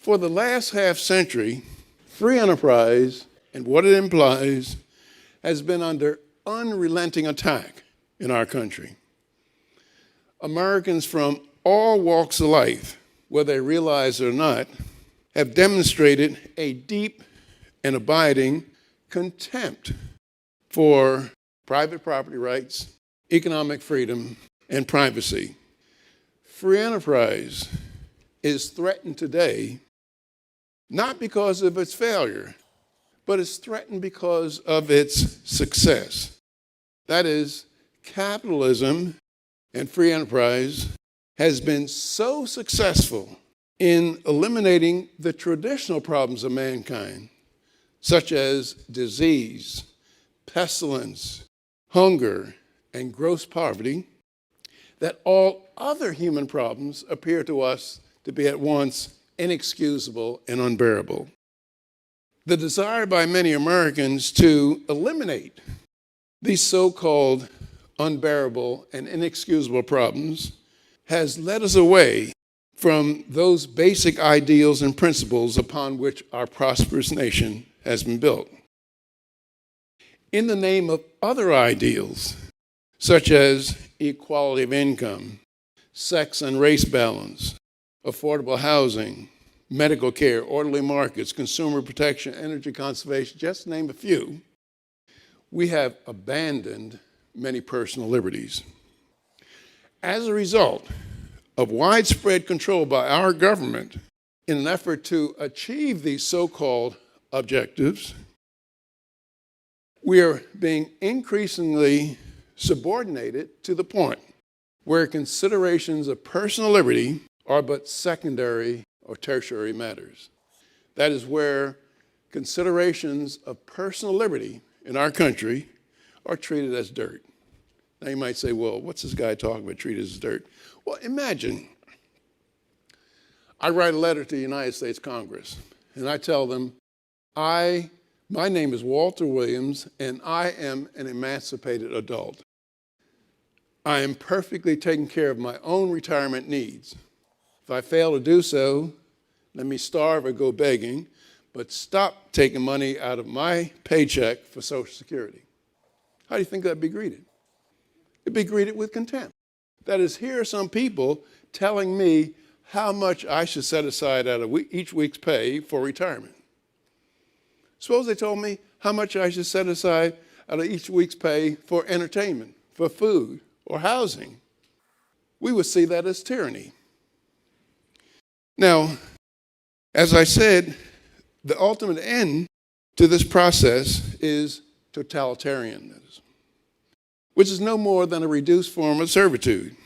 For the last half century, free enterprise and what it implies has been under unrelenting attack in our country. Americans from all walks of life, whether they realize it or not, have demonstrated a deep and abiding contempt for private property rights, economic freedom, and privacy. Free enterprise is threatened today not because of its failure, but it's threatened because of its success. That is, capitalism and free enterprise has been so successful in eliminating the traditional problems of mankind, such as disease, pestilence, hunger, and gross poverty, that all other human problems appear to us to be at once inexcusable and unbearable. The desire by many Americans to eliminate these so-called unbearable and inexcusable problems has led us away from those basic ideals and principles upon which our prosperous nation has been built. In the name of other ideals, such as equality of income, sex and race balance, affordable housing, medical care, orderly markets, consumer protection, energy conservation, just to name a few, we have abandoned many personal liberties. As a result of widespread control by our government in an effort to achieve these so-called objectives, we are being increasingly subordinated to the point where considerations of personal liberty are but secondary or tertiary matters. That is where considerations of personal liberty in our country are treated as dirt. Now you might say, well, what's this guy talking about, treated as dirt? Well, imagine I write a letter to the United States Congress and I tell them, my name is Walter Williams and I am an emancipated adult. I am perfectly taking care of my own retirement needs. If I fail to do so, let me starve or go begging, but stop taking money out of my paycheck for Social Security. How do you think that'd be greeted? It'd be greeted with contempt. That is, here are some people telling me how much I should set aside out of each week's pay for retirement. Suppose they told me how much I should set aside out of each week's pay for entertainment, for food, or housing. We would see that as tyranny. Now, as I said, the ultimate end to this process is totalitarianism, which is no more than a reduced form of servitude.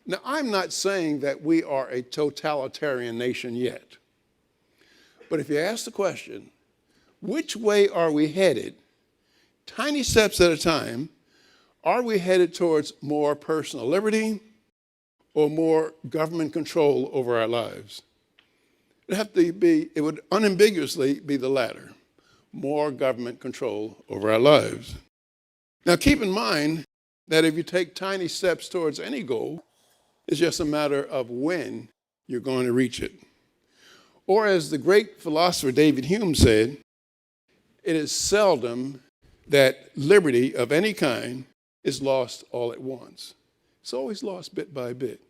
Now, I'm not saying that we are a totalitarian nation yet, but if you ask the question, which way are we headed? Tiny steps at a time, are we headed towards more personal liberty or more government control over our lives? It would unambiguously be the latter, more government control over our lives. Now keep in mind that if you take tiny steps towards any goal, it's just a matter of when you're going to reach it. Or as the great philosopher David Hume said, it is seldom that liberty of any kind is lost all at once. It's always lost bit by bit.